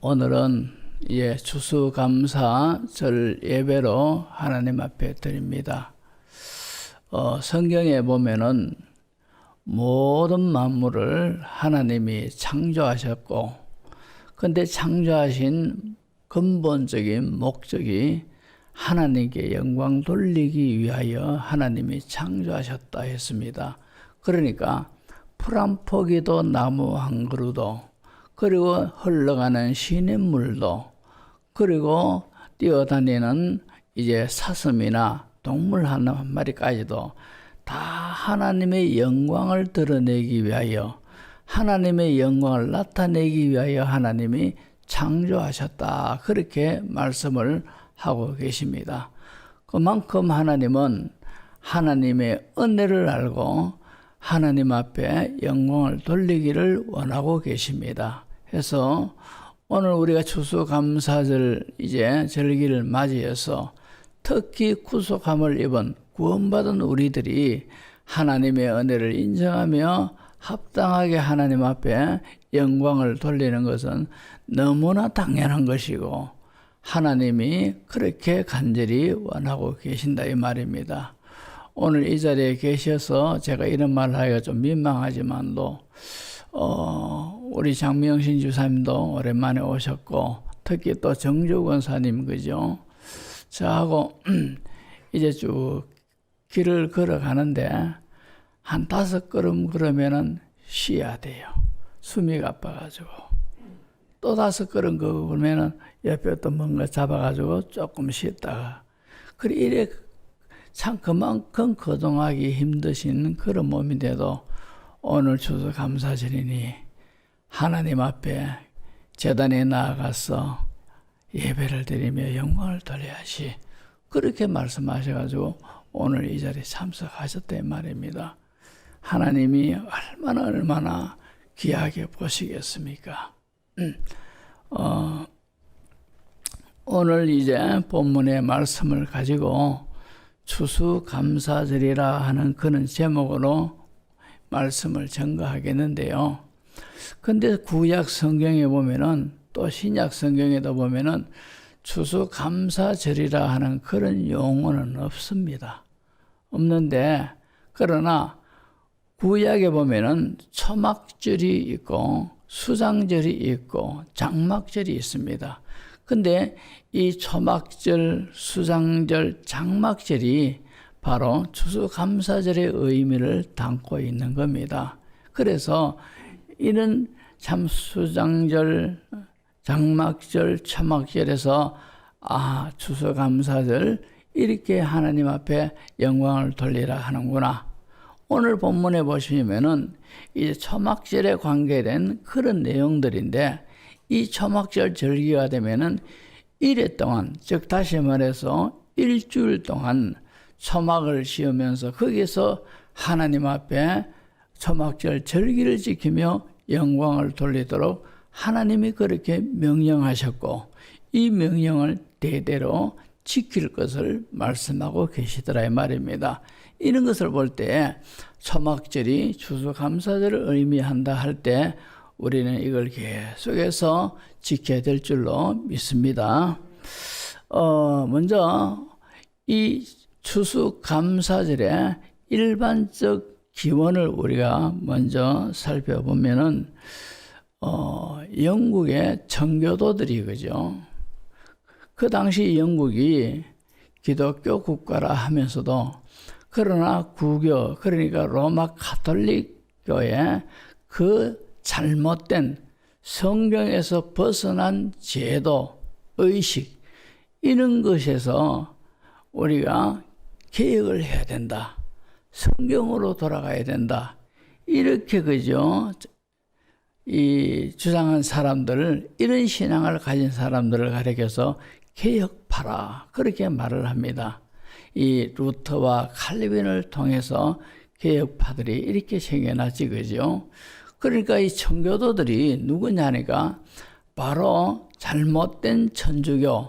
오늘은 추수감사절 예배로 하나님 앞에 드립니다. 성경에 보면은 모든 만물을 하나님이 창조하셨고, 근데 창조하신 근본적인 목적이 하나님께 영광 돌리기 위하여 하나님이 창조하셨다 했습니다. 그러니까 풀 한 포기도 나무 한 그루도, 그리고 흘러가는 시냇물도, 그리고 뛰어다니는 사슴이나 동물 한 마리까지도 다 하나님의 영광을 드러내기 위하여, 하나님의 영광을 나타내기 위하여 하나님이 창조하셨다, 그렇게 말씀을 하고 계십니다. 그만큼 하나님은 하나님의 은혜를 알고 하나님 앞에 영광을 돌리기를 원하고 계십니다. 그래서 오늘 우리가 추수감사절 절기를 맞이해서 특히 구속함을 입은 구원받은 우리들이 하나님의 은혜를 인정하며 합당하게 하나님 앞에 영광을 돌리는 것은 너무나 당연한 것이고, 하나님이 그렇게 간절히 원하고 계신다 이 말입니다. 오늘 이 자리에 계셔서 제가 이런 말을 하기가 좀 민망하지만도 우리 장명신 주사님도 오랜만에 오셨고, 특히 또 정주 권사님, 그죠? 저하고 이제 쭉 길을 걸어가는데 한 5걸음 걸으면은 쉬어야 돼요. 숨이 가빠가지고. 또 5걸음 걸으면은 옆에 또 뭔가 잡아가지고 조금 쉬었다가. 그래, 이래 참 그만큼 거동하기 힘드신 그런 몸인데도 오늘 추수감사절이니 하나님 앞에 제단에 나아가서 예배를 드리며 영광을 돌려야지, 그렇게 말씀하셔가지고 오늘 이 자리에 참석하셨단 말입니다. 하나님이 얼마나 귀하게 보시겠습니까? 오늘 본문의 말씀을 가지고 추수감사절이라 하는 그런 제목으로 말씀을 전가하겠는데요. 근데 구약 성경에 보면은, 또 신약 성경에도 보면은 추수감사절이라 하는 그런 용어는 없습니다. 없는데, 그러나 구약에 보면은 초막절이 있고 수장절이 있고 장막절이 있습니다. 근데 이 초막절, 수장절, 장막절이 바로 추수감사절의 의미를 담고 있는 겁니다. 그래서 이런 참 수장절, 장막절, 초막절에서 추수감사절 이렇게 하나님 앞에 영광을 돌리라 하는구나. 오늘 본문에 보시면은 이제 초막절에 관계된 그런 내용들인데, 이 초막절 절기가 되면은 1회 동안, 즉 다시 말해서 일주일 동안 초막을 씌우면서 거기서 하나님 앞에 초막절 절기를 지키며 영광을 돌리도록 하나님이 그렇게 명령하셨고, 이 명령을 대대로 지킬 것을 말씀하고 계시더라 이 말입니다. 이런 것을 볼 때 초막절이 추수감사절을 의미한다 할 때 우리는 이걸 계속해서 지켜야 될 줄로 믿습니다. 먼저 이 추수감사절의 일반적 기원을 우리가 먼저 살펴보면은 영국의 청교도들이, 그죠? 그 당시 영국이 기독교 국가라 하면서도 그러나 구교, 그러니까 로마 가톨릭교의 그 잘못된 성경에서 벗어난 제도, 의식, 이런 것에서 우리가 개혁을 해야 된다. 성경으로 돌아가야 된다. 이렇게, 그죠? 이 주장한 사람들을, 이런 신앙을 가진 사람들을 가리켜서 개혁파라, 그렇게 말을 합니다. 이 루터와 칼빈을 통해서 개혁파들이 이렇게 생겨났지, 그죠? 그러니까 이 청교도들이 누구냐니까 바로 잘못된 천주교의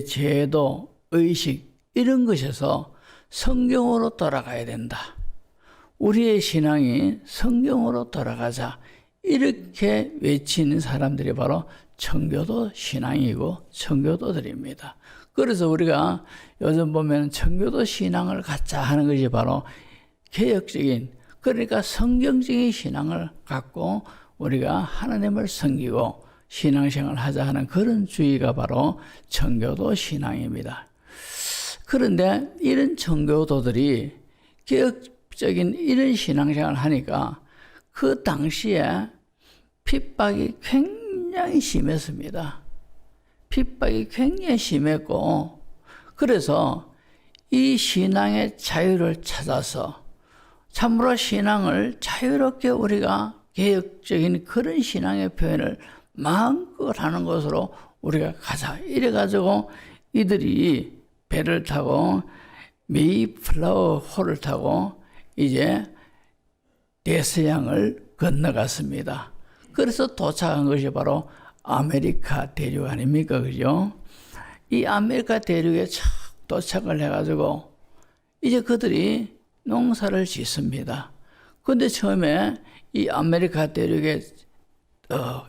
제도, 의식, 이런 것에서 성경으로 돌아가야 된다. 우리의 신앙이 성경으로 돌아가자, 이렇게 외치는 사람들이 바로 청교도 신앙이고 청교도들입니다. 그래서 우리가 요즘 보면 청교도 신앙을 갖자 하는 것이 바로 개혁적인, 그러니까 성경적인 신앙을 갖고 우리가 하나님을 섬기고 신앙생활을 하자 하는 그런 주의가 바로 청교도 신앙입니다. 그런데 이런 청교도들이 개혁적인 이런 신앙생활을 하니까 그 당시에 핍박이 굉장히 심했습니다. 핍박이 굉장히 심했고, 그래서 이 신앙의 자유를 찾아서 참으로 신앙을 자유롭게 우리가 개혁적인 그런 신앙의 표현을 마음껏 하는 것으로 우리가 가자. 이래가지고 이들이 배를 타고 메이플라워 호를 타고 이제 대서양을 건너갔습니다. 그래서 도착한 것이 바로 아메리카 대륙 아닙니까? 그죠? 이 아메리카 대륙에 착 도착을 해가지고 이제 그들이 농사를 짓습니다. 근데 처음에 이 아메리카 대륙에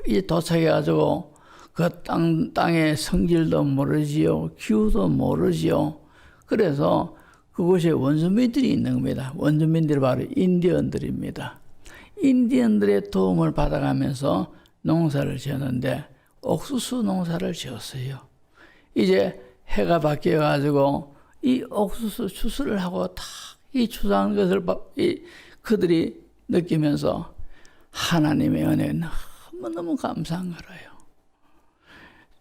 이제 도착해가지고 그 땅의 성질도 모르지요, 기후도 모르지요. 그래서 그곳에 원주민들이 있는 겁니다. 원주민들이 바로 인디언들입니다. 인디언들의 도움을 받아가면서 농사를 지었는데 옥수수 농사를 지었어요. 이제 해가 바뀌어가지고 이 옥수수 추수를 하고 다 이 추수한 것을 그들이 느끼면서 하나님의 은혜에 너무너무 감사한 거예요.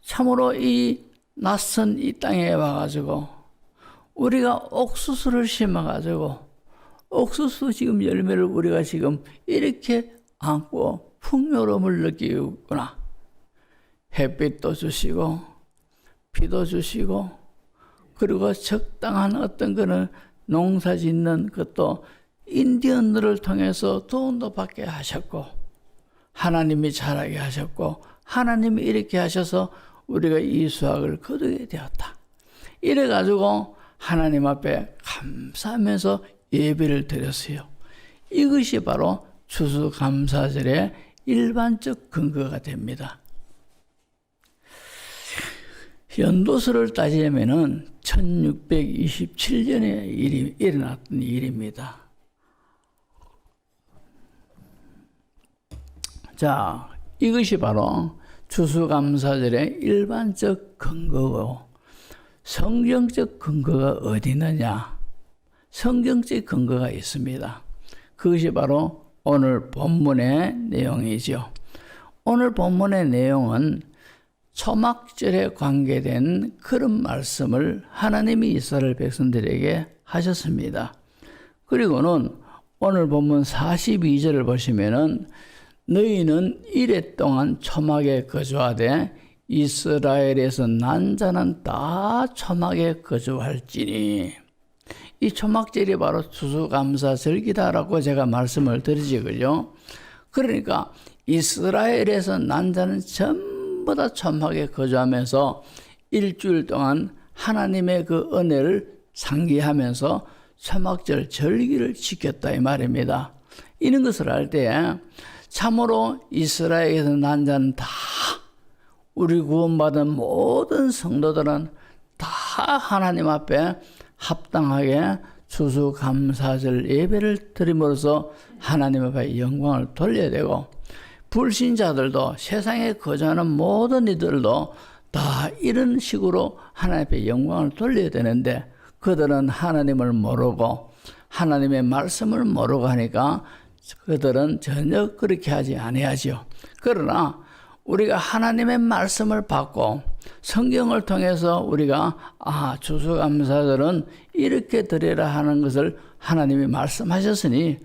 참으로 이 낯선 이 땅에 와가지고 우리가 옥수수를 심어가지고 옥수수 지금 열매를 우리가 지금 이렇게 안고 풍요로움을 느끼구나. 햇빛도 주시고 비도 주시고 그리고 적당한 어떤 거는 농사 짓는 것도 인디언들을 통해서 도움도 받게 하셨고 하나님이 자라게 하셨고 하나님이 이렇게 하셔서 우리가 이 수확을 거두게 되었다. 이래가지고 하나님 앞에 감사하면서 예배를 드렸어요. 이것이 바로 추수감사절의 일반적 근거가 됩니다. 연도수를 따지면은 1627년에 일어났던 일입니다. 자, 이것이 바로 추수감사절의 일반적 근거고 성경적 근거가 어디 있느냐? 성경적 근거가 있습니다. 그것이 바로 오늘 본문의 내용이죠. 오늘 본문의 내용은 초막절에 관계된 그런 말씀을 하나님이 이스라엘 백성들에게 하셨습니다. 그리고는 오늘 본문 42절을 보시면은 너희는 이래 동안 초막에 거주하되 이스라엘에서 난 자는 다 초막에 거주할지니. 이 초막절이 바로 추수감사절기다라고 제가 말씀을 드리지, 그죠? 그러니까 이스라엘에서 난 자는 전부 다 초막에 거주하면서 일주일 동안 하나님의 그 은혜를 상기하면서 초막절 절기를 지켰다 이 말입니다. 이런 것을 할 때 참으로 이스라엘에서 난 자는 다 우리 구원받은 모든 성도들은 다 하나님 앞에 합당하게 추수감사절 예배를 드림으로써 하나님 앞에 영광을 돌려야 되고 불신자들도 세상에 거주하는 모든 이들도 다 이런 식으로 하나님 앞에 영광을 돌려야 되는데 그들은 하나님을 모르고 하나님의 말씀을 모르고 하니까 그들은 전혀 그렇게 하지 아니하지요. 그러나 우리가 하나님의 말씀을 받고 성경을 통해서 우리가 추수감사절은 이렇게 드리라 하는 것을 하나님이 말씀하셨으니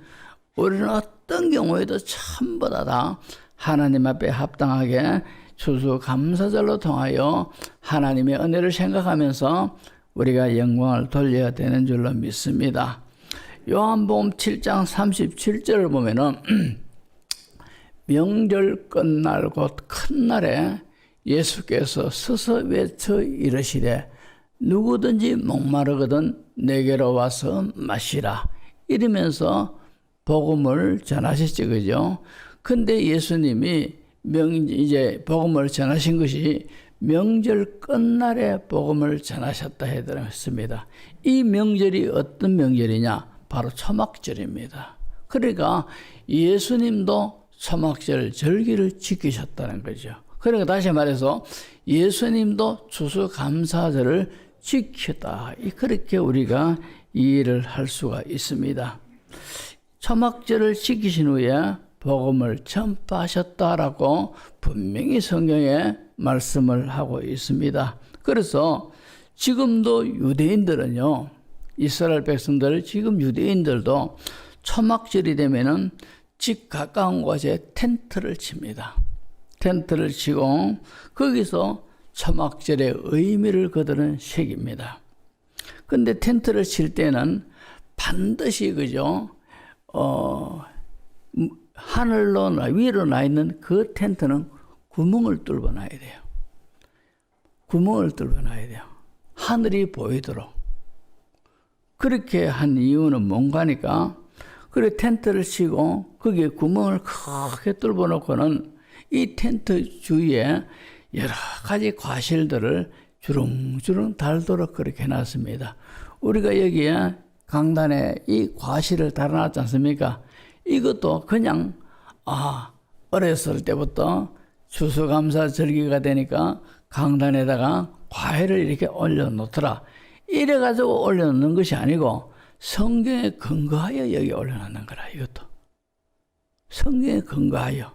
우리는 어떤 경우에도 전부 다 하나님 앞에 합당하게 추수감사절로 통하여 하나님의 은혜를 생각하면서 우리가 영광을 돌려야 되는 줄로 믿습니다. 요한복음 7장 37절을 보면은 명절 끝날 곧 큰 날에 예수께서 서서 외쳐 이르시되 누구든지 목마르거든 내게로 와서 마시라 이러면서 복음을 전하셨죠. 그죠? 근데 예수님이 이제 복음을 전하신 것이 명절 끝날에 복음을 전하셨다 했습니다. 이 명절이 어떤 명절이냐? 바로 초막절입니다. 그러니까 예수님도 초막절 절기를 지키셨다는 거죠. 그러니까 다시 말해서 예수님도 추수감사절을 지켰다. 그렇게 우리가 이해를 할 수가 있습니다. 초막절을 지키신 후에 복음을 전파하셨다라고 분명히 성경에 말씀을 하고 있습니다. 그래서 지금도 유대인들은요, 이스라엘 백성들, 지금 유대인들도 초막절이 되면은 집 가까운 곳에 텐트를 칩니다. 텐트를 치고 거기서 초막절의 의미를 그들은 새깁니다. 근데 텐트를 칠 때는 반드시 그죠? 하늘로 위로 나 있는 그 텐트는 구멍을 뚫어 놔야 돼요. 구멍을 뚫어 놔야 돼요. 하늘이 보이도록. 그렇게 한 이유는 뭔가니까, 그래 텐트를 치고 거기에 구멍을 크게 뚫어 놓고는 이 텐트 주위에 여러 가지 과실들을 주렁주렁 달도록 그렇게 해놨습니다. 우리가 여기에 강단에 이 과실을 달아놨지 않습니까? 이것도 그냥 어렸을 때부터 추수감사 절기가 되니까 강단에다가 과일을 이렇게 올려놓더라. 이래가지고 올려놓는 것이 아니고 성경에 근거하여 여기 올려놓는 거라. 이것도 성경에 근거하여.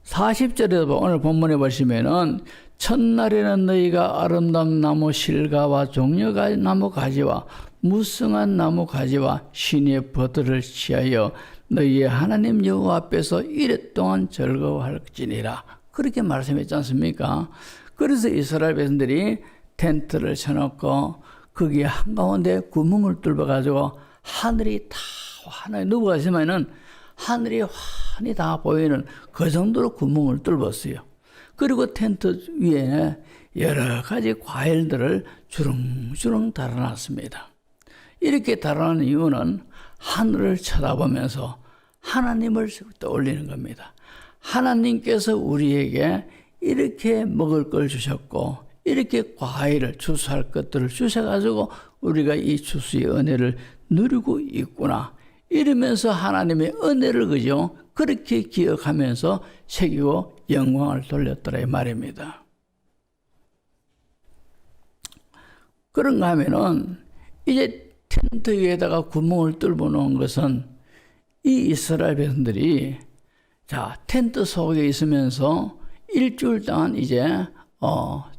40절에도 오늘 본문에 보시면은 첫날에는 너희가 아름다운 나무 실과와 종려나무 가지와 무성한 나무 가지와 신의 버들을 취하여 너희의 하나님 여호와 앞에서 이랫동안 즐거워할지니라. 그렇게 말씀했지 않습니까? 그래서 이스라엘 백성들이 텐트를 쳐놓고 거기에 한가운데 구멍을 뚫어가지고 하늘이 다 하늘에 누가 있으면은 하늘이 환히 다 보이는 그 정도로 구멍을 뚫었어요. 그리고 텐트 위에 여러 가지 과일들을 주렁주렁 달아놨습니다. 이렇게 달아놓은 이유는 하늘을 쳐다보면서 하나님을 떠올리는 겁니다. 하나님께서 우리에게 이렇게 먹을 걸 주셨고 이렇게 과일을 추수할 것들을 주셔가지고 우리가 이 추수의 은혜를 누리고 있구나. 이러면서 하나님의 은혜를 그죠? 그렇게 기억하면서 새기고 영광을 돌렸더라 이 말입니다. 그런가 하면은 이제 텐트 위에다가 구멍을 뚫어 놓은 것은 이 이스라엘 백성들이 텐트 속에 있으면서 일주일 동안 이제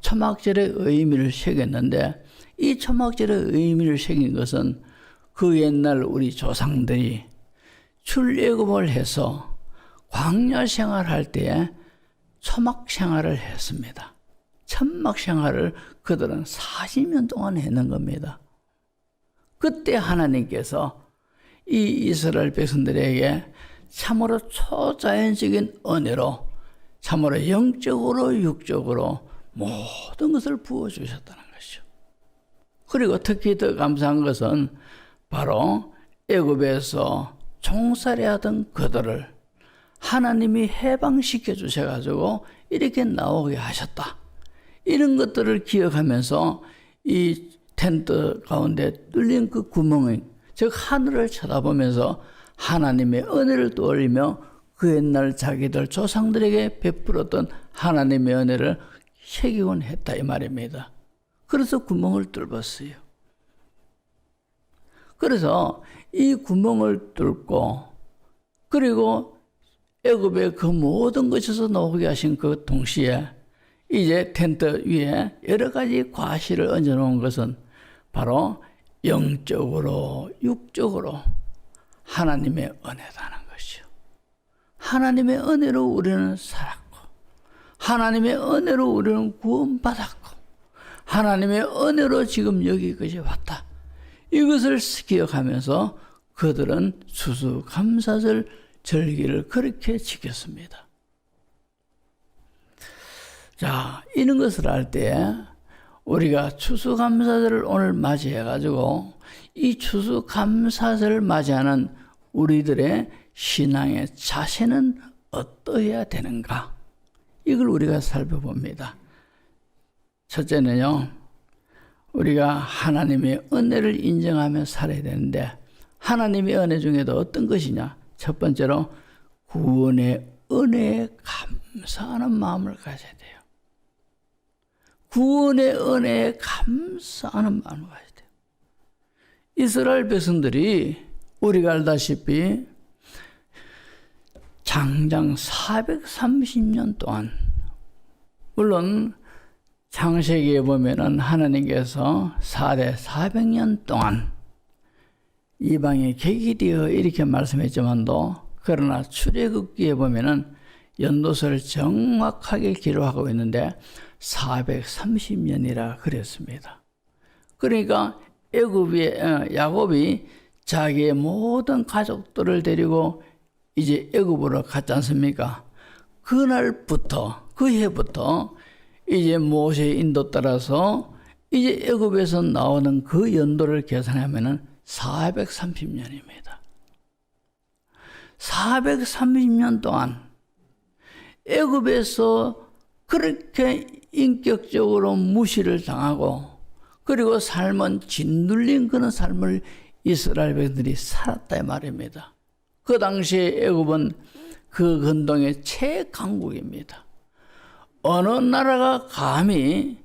초막절의 의미를 새겼는데 이 초막절의 의미를 새긴 것은 그 옛날 우리 조상들이 출애굽을 해서 광야 생활할 때에 초막 생활을 했습니다. 천막 생활을 그들은 40년 동안 했는 겁니다. 그때 하나님께서 이 이스라엘 백성들에게 참으로 초자연적인 은혜로 참으로 영적으로 육적으로 모든 것을 부어주셨다는 것이죠. 그리고 특히 더 감사한 것은 바로 애굽에서 종살이 하던 그들을 하나님이 해방시켜 주셔가지고 이렇게 나오게 하셨다. 이런 것들을 기억하면서 이 텐트 가운데 뚫린 그 구멍이 즉 하늘을 쳐다보면서 하나님의 은혜를 떠올리며 그 옛날 자기들 조상들에게 베풀었던 하나님의 은혜를 새기곤 했다 이 말입니다. 그래서 구멍을 뚫었어요. 그래서 이 구멍을 뚫고 그리고 애굽의 그 모든 것에서 나오게 하신 그 동시에 이제 텐트 위에 여러 가지 과실을 얹어 놓은 것은 바로 영적으로 육적으로 하나님의 은혜다는 것이요. 하나님의 은혜로 우리는 살았고 하나님의 은혜로 우리는 구원받았고 하나님의 은혜로 지금 여기까지 왔다. 이것을 기억하면서 그들은 추수감사절 절기를 그렇게 지켰습니다. 이런 것을 할 때 우리가 추수감사절을 오늘 맞이해가지고 이 추수감사절을 맞이하는 우리들의 신앙의 자세는 어떠해야 되는가? 이걸 우리가 살펴봅니다. 첫째는요, 우리가 하나님의 은혜를 인정하며 살아야 되는데, 하나님의 은혜 중에도 어떤 것이냐? 첫 번째로 구원의 은혜에 감사하는 마음을 가져야 돼요. 구원의 은혜에 감사하는 마음을 가져야 돼요. 이스라엘 백성들이 우리가 알다시피 장장 430년 동안, 물론 창세기에 보면은 하나님께서 4대 400년 동안 이방의 객이 되어 이렇게 말씀했지만도, 그러나 출애굽기에 보면은 연도서를 정확하게 기록하고 있는데 430년이라 그랬습니다. 그러니까 야곱이 자기의 모든 가족들을 데리고 이제 애굽으로 갔지 않습니까? 그날부터, 그 해부터 이제 모세의 인도 따라서 이제 애굽에서 나오는 그 연도를 계산하면은 430년입니다. 430년 동안 애굽에서 그렇게 인격적으로 무시를 당하고, 그리고 삶은 짓눌린 그런 삶을 이스라엘 백성들이 살았다 말입니다. 그 당시에 애굽은 그 근동의 최강국입니다. 어느 나라가 감히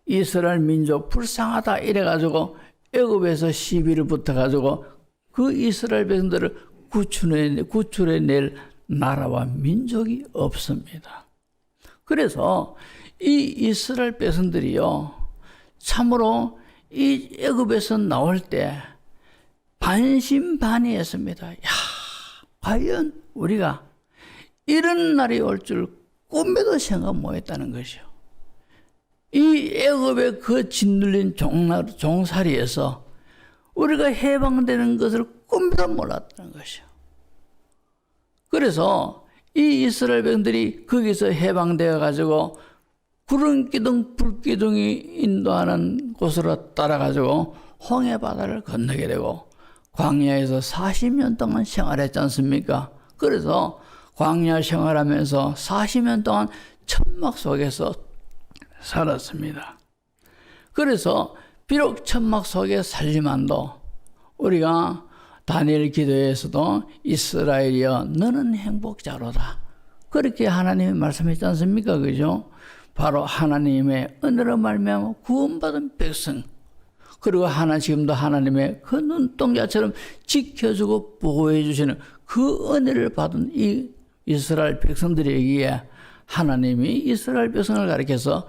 이스라엘 민족 불쌍하다 이래가지고 애굽에서 시비를 붙어가지고 그 이스라엘 백성들을 구출해낼 나라와 민족이 없습니다. 그래서 이 이스라엘 백성들이요, 참으로 이 애굽에서 나올 때 반신반의했습니다. 야, 과연 우리가 이런 날이 올 줄 꿈에도 생각 못했다는 것이요. 이 애굽의 그 짓눌린 종살이에서 우리가 해방되는 것을 꿈에도 몰랐다는 것이요. 그래서 이 이스라엘 백성들이 거기서 해방되어 가지고 구름 기둥, 불 기둥이 인도하는 곳으로 따라 가지고 홍해 바다를 건너게 되고 광야에서 40년 동안 생활했지 않습니까? 그래서 광야 생활하면서 40년 동안 천막 속에서 살았습니다. 그래서 비록 천막 속에 살지만도 우리가 다니엘 기도에서도 이스라엘이여 너는 행복자로다, 그렇게 하나님이 말씀했지 않습니까? 그죠? 바로 하나님의 은혜로 말미암아 구원받은 백성, 그리고 지금도 하나님의 그 눈동자처럼 지켜주고 보호해 주시는 그 은혜를 받은 이 이스라엘 백성들에게 하나님이 이스라엘 백성을 가리켜서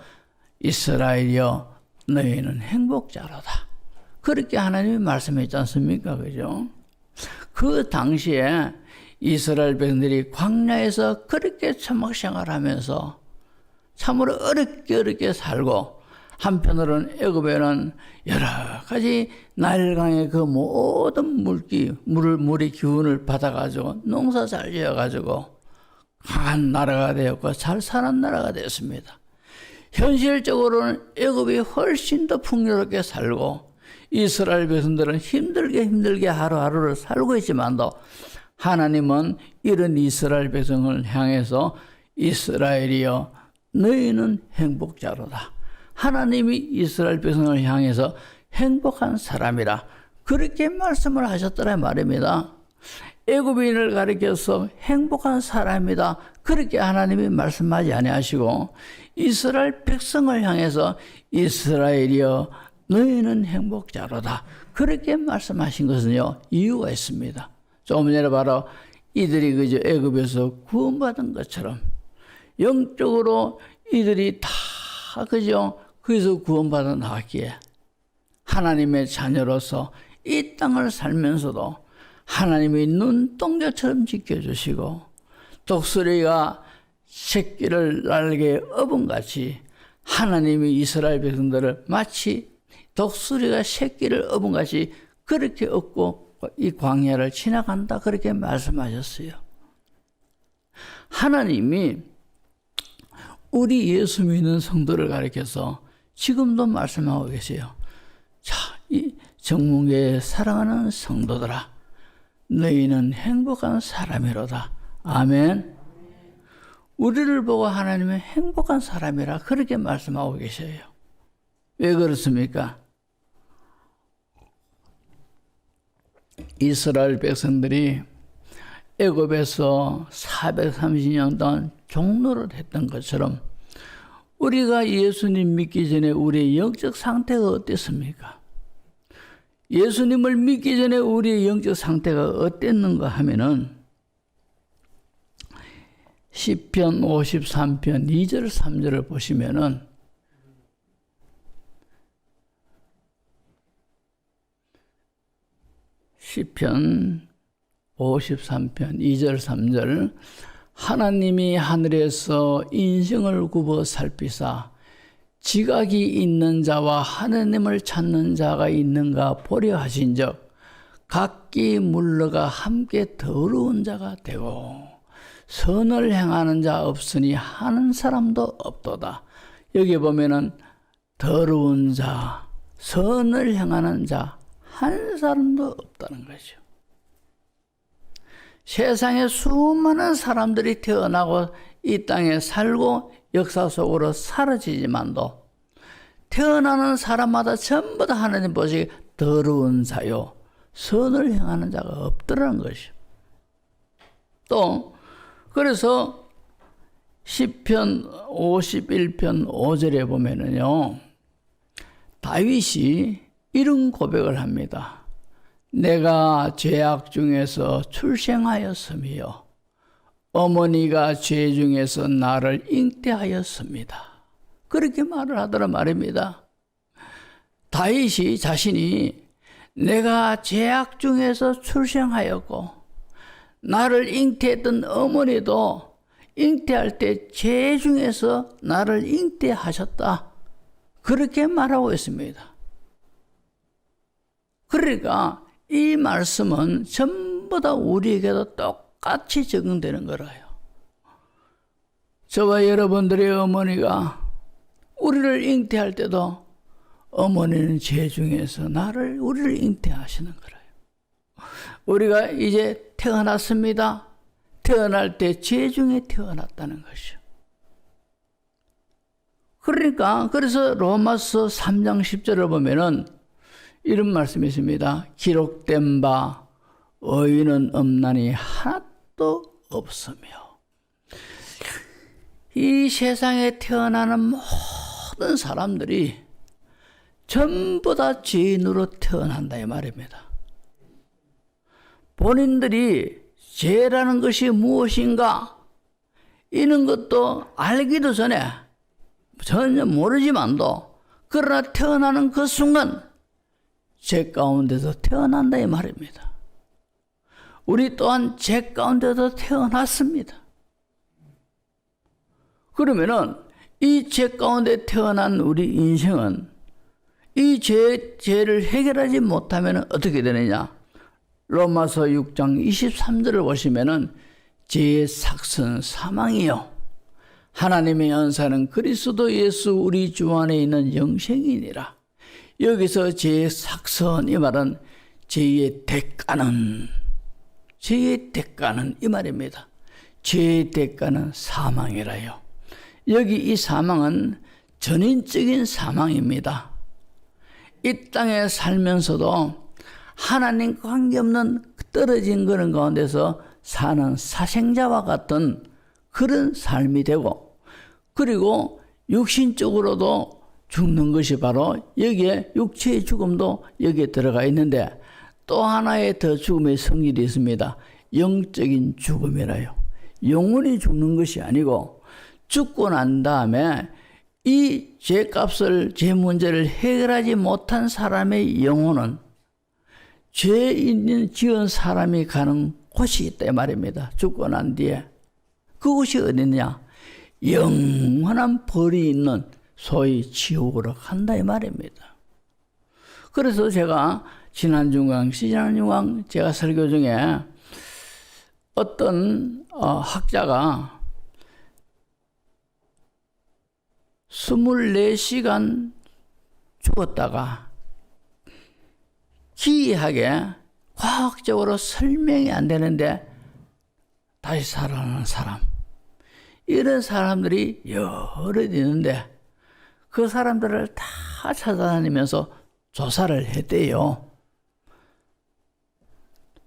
이스라엘이여 너희는 행복자로다, 그렇게 하나님이 말씀했지 않습니까? 그죠? 그 당시에 이스라엘 백성들이 광야에서 그렇게 천막 생활하면서 참으로 어렵게 살고, 한편으로는 애굽에는 여러 가지 나일강의 그 모든 물의 기운을 받아가지고 농사 잘 지어가지고 강한 나라가 되었고 잘 사는 나라가 되었습니다. 현실적으로는 애굽이 훨씬 더 풍요롭게 살고 이스라엘 백성들은 힘들게 하루하루를 살고 있지만도, 하나님은 이런 이스라엘 백성을 향해서 이스라엘이여 너희는 행복자로다, 하나님이 이스라엘 백성을 향해서 행복한 사람이라 그렇게 말씀을 하셨더라 말입니다. 애굽인을 가리켜서 행복한 사람이다 그렇게 하나님이 말씀하지 아니하시고, 이스라엘 백성을 향해서 이스라엘이여 너희는 행복자로다 그렇게 말씀하신 것은요, 이유가 있습니다. 조금 전에 바로 이들이 그저 애굽에서 구원받은 것처럼 영적으로 이들이 다 그저 거기서 구원받아 나왔기에 하나님의 자녀로서 이 땅을 살면서도 하나님이 눈동자처럼 지켜주시고, 독수리가 새끼를 날개에 업음같이 하나님이 이스라엘 백성들을 마치 독수리가 새끼를 업음같이 그렇게 업고 이 광야를 지나간다 그렇게 말씀하셨어요. 하나님이 우리 예수 믿는 성도를 가리켜서 지금도 말씀하고 계세요. 자, 이 정문교회 사랑하는 성도들아, 너희는 행복한 사람이로다. 아멘. 우리를 보고 하나님은 행복한 사람이라 그렇게 말씀하고 계셔요. 왜 그렇습니까? 이스라엘 백성들이 애굽에서 430년 동안 종노릇 했던 것처럼 우리가 예수님 믿기 전에 우리의 영적 상태가 어땠습니까? 예수님을 믿기 전에 우리의 영적 상태가 어땠는가 하면은 시편 53편 2절 3절을 보시면은 시편 53편 2절 3절 하나님이 하늘에서 인생을 굽어 살피사 지각이 있는 자와 하나님을 찾는 자가 있는가 보려 하신즉 각기 물러가 함께 더러운 자가 되고 선을 행하는 자 없으니 하는 사람도 없도다. 여기 보면은 더러운 자, 선을 행하는 자 한 사람도 없다는 거죠. 세상에 수많은 사람들이 태어나고 이 땅에 살고 역사 속으로 사라지지만도 태어나는 사람마다 전부 다 하나님 보시기에 더러운 자요, 선을 행하는 자가 없더라는 것이요. 또 그래서 시편 51편 5절에 보면은요, 다윗이 이런 고백을 합니다. 내가 죄악 중에서 출생하였으며 어머니가 죄 중에서 나를 잉태하였습니다. 그렇게 말을 하더라 말입니다. 다윗이 자신이 내가 죄악 중에서 출생하였고 나를 잉태했던 어머니도 잉태할 때 죄 중에서 나를 잉태하셨다. 그렇게 말하고 있습니다. 그러니까 이 말씀은 전부 다 우리에게도 똑같이 적용되는 거라요. 저와 여러분들의 어머니가 우리를 잉태할 때도 어머니는 죄 중에서 우리를 잉태하시는 거라요. 우리가 이제 태어났습니다. 태어날 때 죄 중에 태어났다는 것이요. 그러니까 그래서 로마서 3장 10절을 보면은 이런 말씀이 있습니다. 기록된 바 의인은 없나니 하나도 없으며. 이 세상에 태어나는 모든 사람들이 전부 다 죄인으로 태어난다 이 말입니다. 본인들이 죄라는 것이 무엇인가 이런 것도 알기도 전에 전혀 모르지만도 그러나 태어나는 그 순간 죄 가운데서 태어난다 이 말입니다. 우리 또한 죄 가운데서 태어났습니다. 그러면은 이 죄 가운데 태어난 우리 인생은 이 죄를 해결하지 못하면 어떻게 되느냐? 로마서 6장 23절을 보시면은 죄의 삭은 사망이요 하나님의 은사는 그리스도 예수 우리 주 안에 있는 영생이니라. 여기서 죄의 삭선 이 말은 죄의 대가는 이 말입니다. 죄의 대가는 사망이라요. 여기 이 사망은 전인적인 사망입니다. 이 땅에 살면서도 하나님과 관계없는 떨어진 그런 가운데서 사는 사생자와 같은 그런 삶이 되고, 그리고 육신적으로도 죽는 것이 바로 여기에 육체의 죽음도 여기에 들어가 있는데 또 하나의 더 죽음의 성질이 있습니다. 영적인 죽음이라요. 영원히 죽는 것이 아니고 죽고 난 다음에 이 죄값을, 죄 문제를 해결하지 못한 사람의 영혼은 죄 있는 지은 사람이 가는 곳이 있다 이 말입니다. 죽고 난 뒤에 그곳이 어디냐? 영원한 벌이 있는 소위 지옥으로 간다 이 말입니다. 그래서 제가 지난 중강 제가 설교 중에 어떤 학자가 24시간 죽었다가 기이하게 과학적으로 설명이 안 되는데 다시 살아나는 사람, 이런 사람들이 여러 있는데 그 사람들을 다 찾아다니면서 조사를 했대요.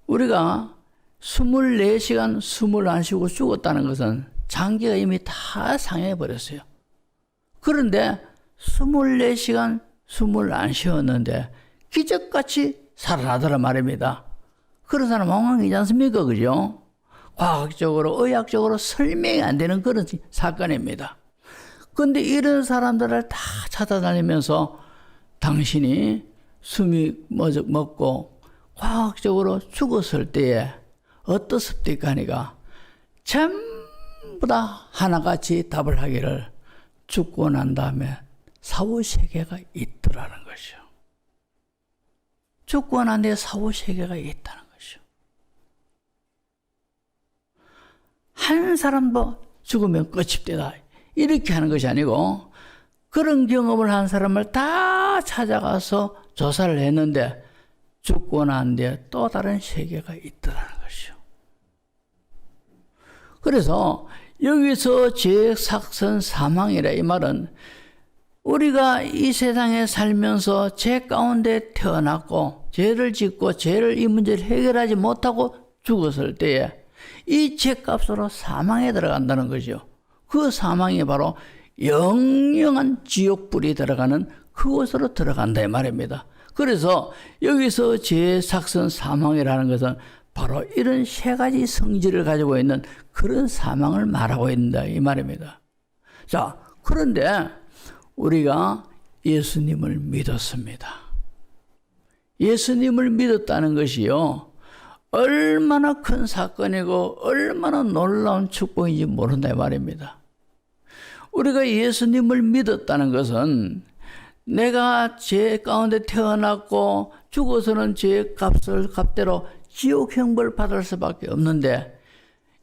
우리가 24시간 숨을 안 쉬고 죽었다는 것은 장기가 이미 다 상해버렸어요. 그런데 24시간 숨을 안 쉬었는데 기적같이 살아나더란 말입니다. 그런 사람 엉망이지 않습니까? 그죠? 과학적으로, 의학적으로 설명이 안 되는 그런 사건입니다. 그런데 이런 사람들을 다 찾아다니면서 당신이 숨이 멎고 과학적으로 죽었을 때에 어떻습니까? 하니까 전부 다 하나같이 답을 하기를 죽고 난 다음에 사후세계가 있더라는 것이요. 죽고 난 뒤에 사후세계가 있다는 것이요. 한 사람도 죽으면 끝이 되다. 이렇게 하는 것이 아니고 그런 경험을 한 사람을 다 찾아가서 조사를 했는데 죽고 난 뒤에 또 다른 세계가 있더라는 것이요. 그래서 여기서 죄삭선 사망이라 이 말은 우리가 이 세상에 살면서 죄 가운데 태어났고 죄를 짓고 죄를 이 문제를 해결하지 못하고 죽었을 때에 이 죄값으로 사망에 들어간다는 거죠. 그 사망이 바로 영영한 지옥불이 들어가는 그곳으로 들어간다 이 말입니다. 그래서 여기서 죄삭선 사망이라는 것은 바로 이런 세 가지 성질을 가지고 있는 그런 사망을 말하고 있다 이 말입니다. 자, 그런데 우리가 예수님을 믿었습니다. 예수님을 믿었다는 것이요, 얼마나 큰 사건이고 얼마나 놀라운 축복인지 모른다 이 말입니다. 우리가 예수님을 믿었다는 것은 내가 죄 가운데 태어났고 죽어서는 죄 값대로 지옥 형벌 받을 수밖에 없는데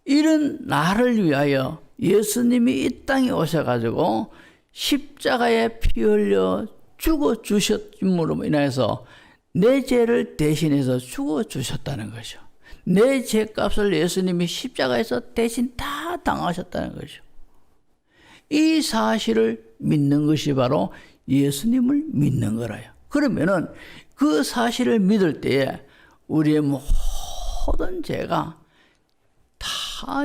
이런 나를 위하여 예수님이 이 땅에 오셔가지고 십자가에 피 흘려 죽어 주셨음으로 인해서 내 죄를 대신해서 죽어 주셨다는 거죠. 내 죄값을 예수님이 십자가에서 대신 다 당하셨다는 거죠. 이 사실을 믿는 것이 바로 예수님을 믿는 거라요. 그러면은 그 사실을 믿을 때에 우리의 모든 죄가 다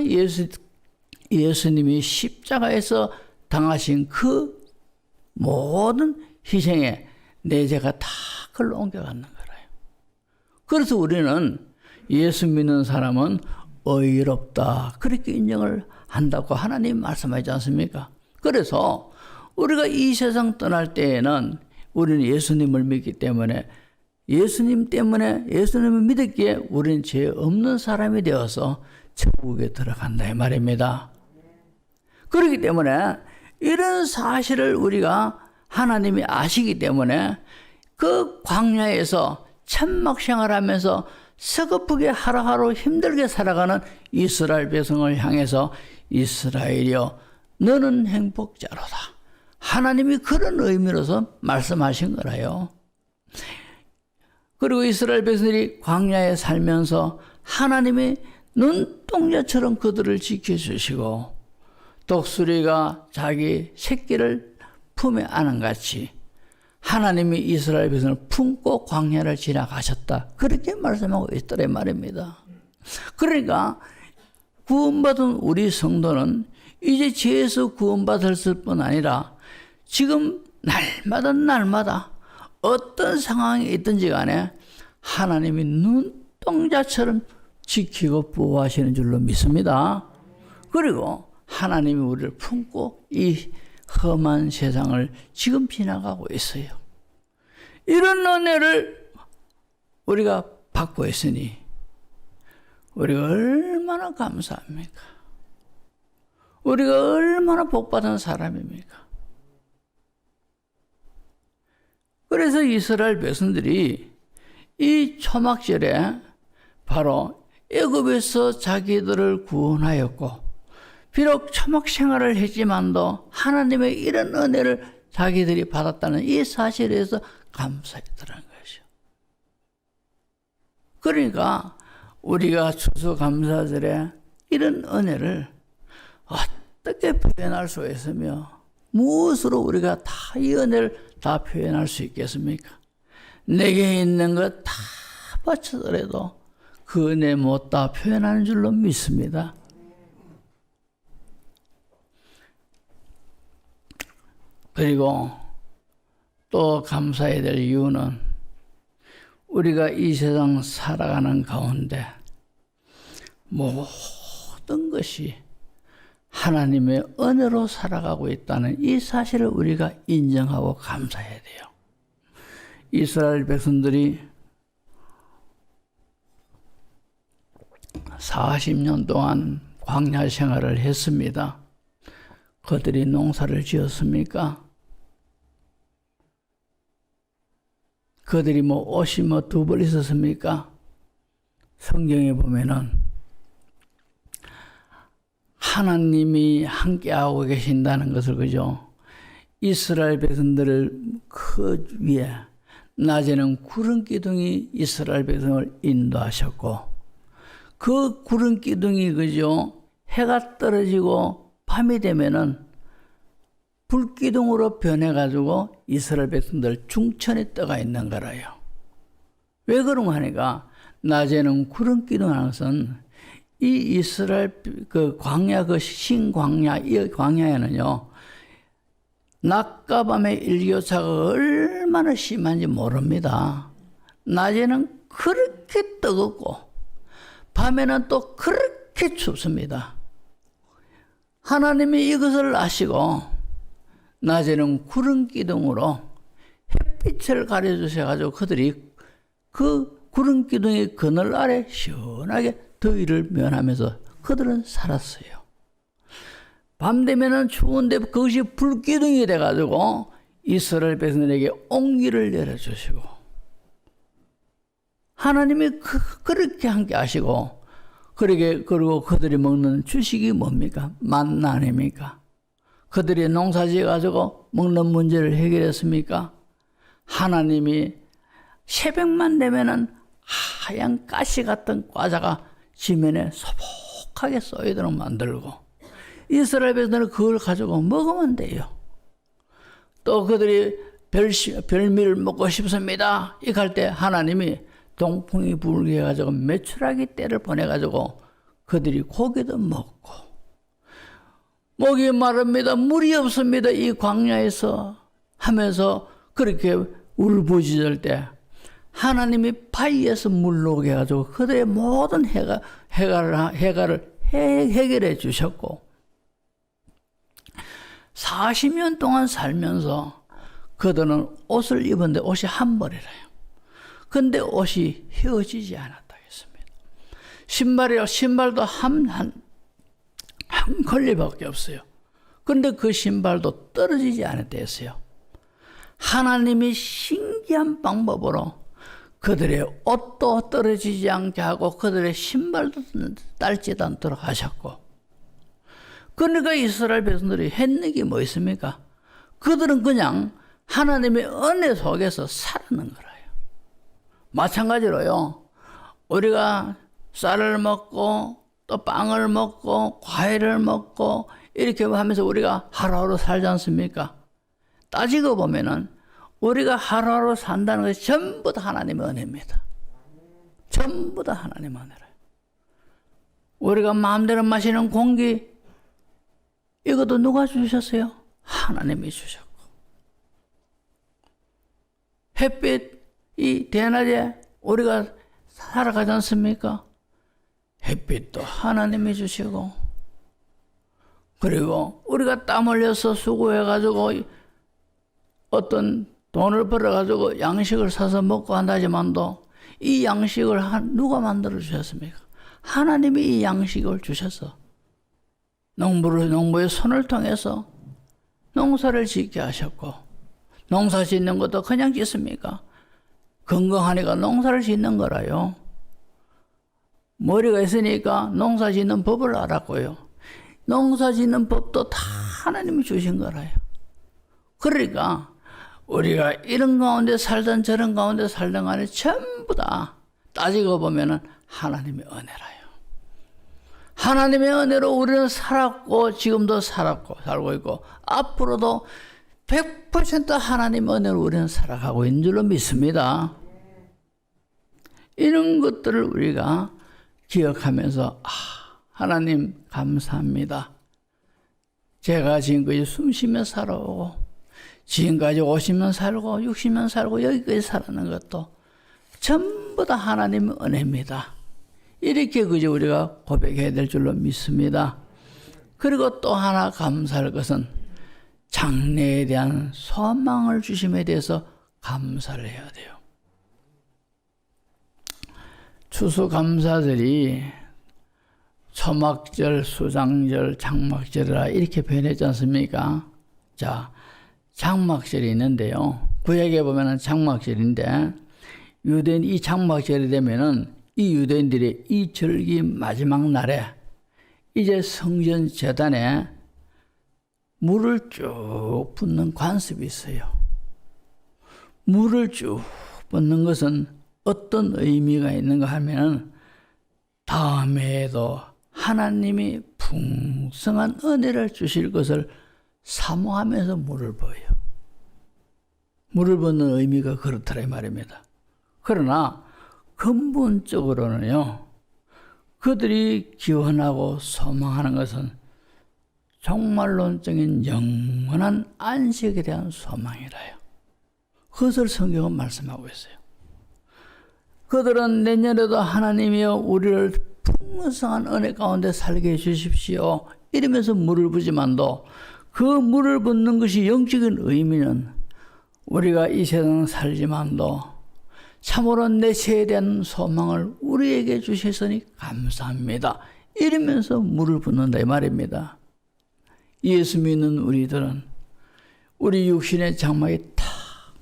예수님이 십자가에서 당하신 그 모든 희생에 내 죄가 다 그걸로 옮겨가는 거라요. 그래서 우리는 예수 믿는 사람은 의롭다 그렇게 인정을 한다고 하나님 말씀하지 않습니까? 그래서 우리가 이 세상 떠날 때에는 우리는 예수님을 믿기 때문에 예수님 때문에 예수님을 믿었기에 우리는 죄 없는 사람이 되어서 천국에 들어간다 이 말입니다. 그렇기 때문에 이런 사실을 우리가 하나님이 아시기 때문에 그 광야에서 천막 생활하면서 서글프게 하루하루 힘들게 살아가는 이스라엘 백성을 향해서 이스라엘이여 너는 행복자로다. 하나님이 그런 의미로서 말씀하신 거라요. 그리고 이스라엘 백성들이 광야에 살면서 하나님이 눈동자처럼 그들을 지켜주시고 독수리가 자기 새끼를 품에 안은 같이 하나님이 이스라엘 백성을 품고 광야를 지나가셨다. 그렇게 말씀하고 있더라 말입니다. 그러니까 구원받은 우리 성도는 이제 죄에서 구원받았을 뿐 아니라 지금 날마다 어떤 상황이 있든지 간에 하나님이 눈동자처럼 지키고 보호하시는 줄로 믿습니다. 그리고 하나님이 우리를 품고 이 험한 세상을 지금 지나가고 있어요. 이런 은혜를 우리가 받고 있으니 우리가 얼마나 감사합니까? 우리가 얼마나 복받은 사람입니까? 그래서 이스라엘 백성들이 이 초막절에 바로 애굽에서 자기들을 구원하였고 비록 초막 생활을 했지만도 하나님의 이런 은혜를 자기들이 받았다는 이 사실에서 감사했더라는 것이죠. 그러니까 우리가 추수감사절에 이런 은혜를 어떻게 표현할 수 있으며 무엇으로 우리가 다 이 은혜를 다 표현할 수 있겠습니까? 내게 있는 것 다 바쳐더라도 그 은혜 못 다 표현하는 줄로 믿습니다. 그리고 또 감사해야 될 이유는 우리가 이 세상 살아가는 가운데 모든 것이 하나님의 은혜로 살아가고 있다는 이 사실을 우리가 인정하고 감사해야 돼요. 이스라엘 백성들이 40년 동안 광야 생활을 했습니다. 그들이 농사를 지었습니까? 그들이 옷이 두 벌 있었습니까? 성경에 보면은 하나님이 함께하고 계신다는 것을, 그죠? 이스라엘 백성들을 그 위에 낮에는 구름 기둥이 이스라엘 백성을 인도하셨고, 그 구름 기둥이, 그죠? 해가 떨어지고 밤이 되면은 불기둥으로 변해가지고 이스라엘 백성들 중천에 떠가 있는 거라요. 왜 그런가 하니까 낮에는 구름 기둥 하는 것은 이 이스라엘 그 광야, 그 신광야, 이 광야에는요, 낮과 밤의 일교차가 얼마나 심한지 모릅니다. 낮에는 그렇게 뜨겁고 밤에는 또 그렇게 춥습니다. 하나님이 이것을 아시고 낮에는 구름 기둥으로 햇빛을 가려주셔가지고 그들이 그 구름 기둥의 그늘 아래 시원하게 더위를 면하면서 그들은 살았어요. 밤 되면은 추운데 그것이 불기둥이 돼가지고 이스라엘 백성들에게 온기를 내려주시고, 하나님이 그렇게 함께 하시고, 그리고 그들이 먹는 주식이 뭡니까? 만나 아닙니까? 그들이 농사 지어가지고 먹는 문제를 해결했습니까? 하나님이 새벽만 되면은 하얀 가시 같은 과자가 지면에 소복하게 쏘이도록 만들고, 이스라엘 백성들은 그걸 가지고 먹으면 돼요. 또 그들이 별미를 먹고 싶습니다. 이렇게 할 때 하나님이 동풍이 불게 해가지고 메추라기 떼를 보내가지고 그들이 고기도 먹고, 목이 마릅니다. 물이 없습니다. 이 광야에서 하면서 그렇게 울부짖을 때 하나님이 바위에서 물 나오게 해가지고 그들의 모든 해가를 해결해 주셨고, 40년 동안 살면서 그들은 옷을 입었는데 옷이 한 벌이래요. 근데 옷이 휘어지지 않았다 했습니다. 신발도 한 걸리밖에 없어요. 그런데 그 신발도 떨어지지 않았다 했어요. 하나님이 신기한 방법으로 그들의 옷도 떨어지지 않게 하고 그들의 신발도 딸지도 않도록 하셨고, 그러니까 이스라엘 백성들이 했는 게 뭐 있습니까? 그들은 그냥 하나님의 은혜 속에서 살아는 거예요. 마찬가지로요, 우리가 쌀을 먹고 또 빵을 먹고 과일을 먹고 이렇게 하면서 우리가 하루하루 살지 않습니까? 따지고 보면은 우리가 하루하루 산다는 것이 전부 다 하나님의 은혜입니다. 전부 다 하나님의 은혜래요. 우리가 마음대로 마시는 공기, 이것도 누가 주셨어요? 하나님이 주셨고, 햇빛이 대낮에 우리가 살아가지 않습니까? 햇빛도 하나님이 주시고, 그리고 우리가 땀 흘려서 수고해가지고 어떤 돈을 벌어가지고 양식을 사서 먹고 한다지만도 이 양식을 누가 만들어 주셨습니까? 하나님이 이 양식을 주셔서 농부의 손을 통해서 농사를 짓게 하셨고, 농사 짓는 것도 그냥 짓습니까? 건강하니까 농사를 짓는 거라요. 머리가 있으니까 농사 짓는 법을 알았고요. 농사 짓는 법도 다 하나님이 주신 거라요. 그러니까 우리가 이런 가운데 살든 저런 가운데 살든 간에 전부 다 따지고 보면은 하나님의 은혜라요. 하나님의 은혜로 우리는 살았고 지금도 살고 있고 앞으로도 100% 하나님 은혜로 우리는 살아가고 있는 줄로 믿습니다. 이런 것들을 우리가 기억하면서 하나님 감사합니다. 제가 지금까지 숨쉬며 살아오고 지금까지 50년 살고 60년 살고 여기까지 살아는 것도 전부 다 하나님의 은혜입니다. 이렇게 그저 우리가 고백해야 될 줄로 믿습니다. 그리고 또 하나 감사할 것은 장래에 대한 소망을 주심에 대해서 감사를 해야 돼요. 추수감사절이 초막절, 수장절, 장막절이라 이렇게 표현했지 않습니까? 자, 장막절이 있는데요. 구약에 보면은 장막절인데 유대인 이 장막절이 되면은 이 유대인들이 이 절기 마지막 날에 이제 성전 제단에 물을 쭉 붓는 관습이 있어요. 물을 쭉 붓는 것은 어떤 의미가 있는가 하면 다음에도 하나님이 풍성한 은혜를 주실 것을 사모하면서 물을 부어요. 물을 붓는 의미가 그렇더라 이 말입니다. 그러나 근본적으로는요, 그들이 기원하고 소망하는 것은 종말론적인 영원한 안식에 대한 소망이라요. 그것을 성경은 말씀하고 있어요. 그들은 내년에도 하나님이여 우리를 풍성한 은혜 가운데 살게 해주십시오 이러면서 물을 부지만도 그 물을 붓는 것이 영적인 의미는 우리가 이 세상 살지만도 참으로 내세에 대한 소망을 우리에게 주셨으니 감사합니다 이러면서 물을 붓는다 이 말입니다. 예수 믿는 우리들은 우리 육신의 장막이 탁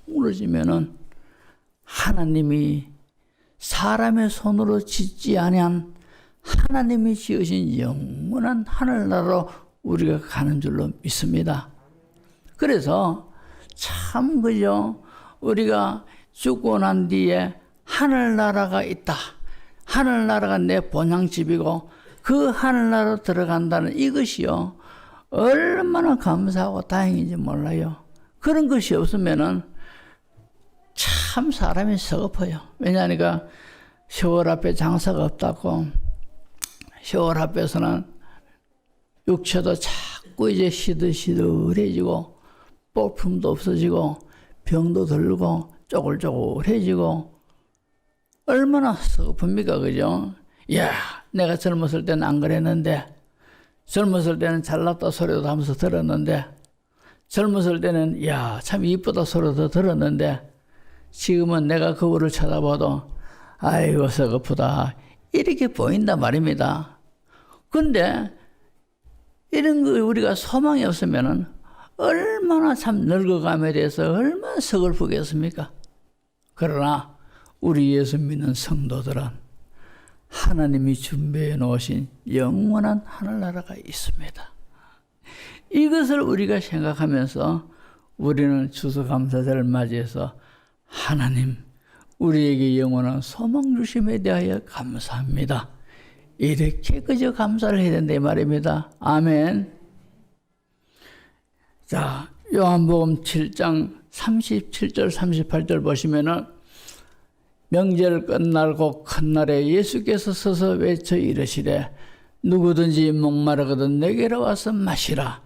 무너지면은 하나님이 사람의 손으로 짓지 아니한 하나님이 지으신 영원한 하늘나라로 우리가 가는 줄로 믿습니다. 그래서 참 그죠? 우리가 죽고 난 뒤에 하늘나라가 있다. 하늘나라가 내 본향집이고 그 하늘나라로 들어간다는 이것이요. 얼마나 감사하고 다행인지 몰라요. 그런 것이 없으면은 참 사람이 서글퍼요. 왜냐하니까 시월 앞에 장사가 없다고 시월 앞에서는 육체도 자꾸 이제 시들시들해지고 볼품도 없어지고 병도 들고 쪼글쪼글해지고 얼마나 서글픕니까 그죠? 야, 내가 젊었을 때는 안 그랬는데 젊었을 때는 잘났다 소리도 하면서 들었는데 젊었을 때는 야, 참 이쁘다 소리도 들었는데 지금은 내가 거울을 쳐다봐도 아이고 서글프다 이렇게 보인단 말입니다. 근데 이런 거 우리가 소망이 없으면은 얼마나 참 늙어감에 대해서 얼마나 서글프겠습니까? 그러나 우리 예수 믿는 성도들은 하나님이 준비해 놓으신 영원한 하늘나라가 있습니다. 이것을 우리가 생각하면서 우리는 추수감사절을 맞이해서 하나님 우리에게 영원한 소망 주심에 대하여 감사합니다. 이렇게 그저 감사를 해야 된다 이 말입니다. 아멘. 자, 요한복음 7장 37절 38절 보시면은 명절 끝날고 큰 날에 예수께서 서서 외쳐 이르시되 누구든지 목마르거든 내게로 와서 마시라.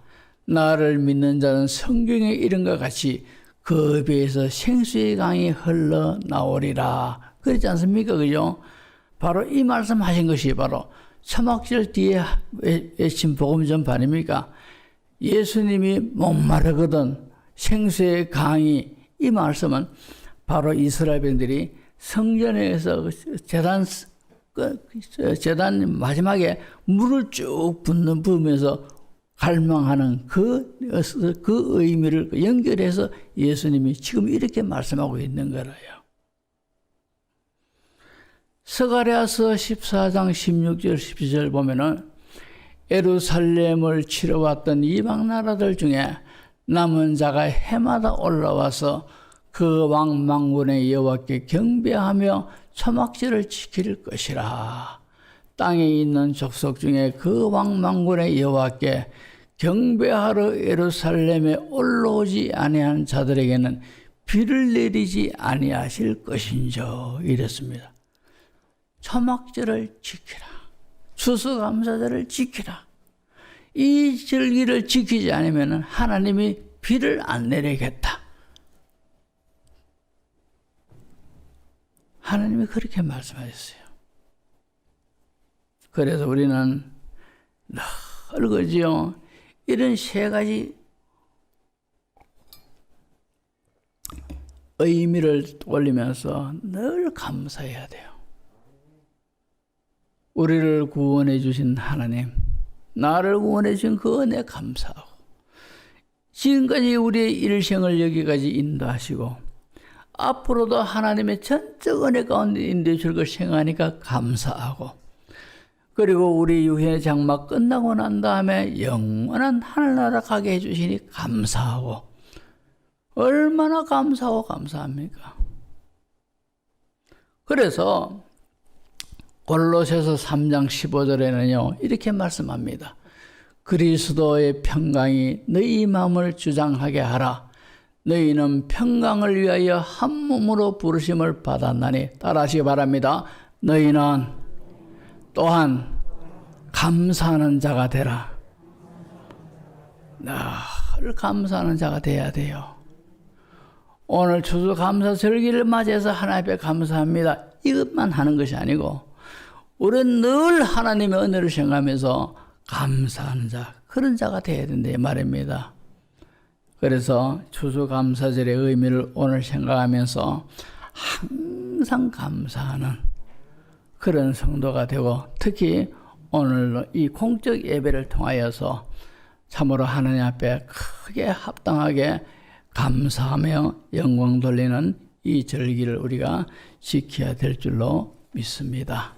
나를 믿는 자는 성경에 이른 것 같이 그 배에서 생수의 강이 흘러나오리라. 그렇지 않습니까? 그죠? 바로 이 말씀하신 것이 바로 초막절 뒤에 외친 복음 전파입니까? 예수님이 목마르거든 생수의 강이 이 말씀은 바로 이스라엘 백성들이 성전에서 제단 마지막에 물을 쭉 부으면서 갈망하는 그 의미를 연결해서 예수님이 지금 이렇게 말씀하고 있는 거라요. 스가랴서 14장 16절 17절 보면은 예루살렘을 치러왔던 이방 나라들 중에 남은 자가 해마다 올라와서 그 왕 만군의 여호와께 경배하며 초막절을 지킬 것이라. 땅에 있는 족속 중에 그 왕만군의 여호와께 경배하러 예루살렘에 올라오지 아니한 자들에게는 비를 내리지 아니하실 것인저. 이랬습니다. 초막절을 지키라. 추수감사절을 지키라. 이 절기를 지키지 않으면 하나님이 비를 안 내리겠다. 하나님이 그렇게 말씀하셨어요. 그래서 우리는 늘 그지요. 이런 세 가지 의미를 올리면서 늘 감사해야 돼요. 우리를 구원해 주신 하나님, 나를 구원해 주신 그 은혜 감사하고, 지금까지 우리의 일생을 여기까지 인도하시고 앞으로도 하나님의 전적 은혜 가운데 인도해 줄 걸 생각하니까 감사하고, 그리고 우리 유해 장막 끝나고 난 다음에 영원한 하늘나라 가게 해주시니 감사하고, 얼마나 감사하고 감사합니까? 그래서 골로새서 3장 15절에는요 이렇게 말씀합니다. 그리스도의 평강이 너희 마음을 주장하게 하라. 너희는 평강을 위하여 한 몸으로 부르심을 받았나니. 따라하시기 바랍니다. 너희는 또한 감사하는 자가 되라. 늘 감사하는 자가 돼야 돼요. 오늘 추수감사절기를 맞이해서 하나님 앞에 감사합니다. 이것만 하는 것이 아니고 우리는 늘 하나님의 은혜를 생각하면서 감사하는 자, 그런 자가 돼야 된다 이 말입니다. 그래서 추수감사절의 의미를 오늘 생각하면서 항상 감사하는 그런 성도가 되고, 특히 오늘 이 공적 예배를 통하여서 참으로 하나님 앞에 크게 합당하게 감사하며 영광 돌리는 이 절기를 우리가 지켜야 될 줄로 믿습니다.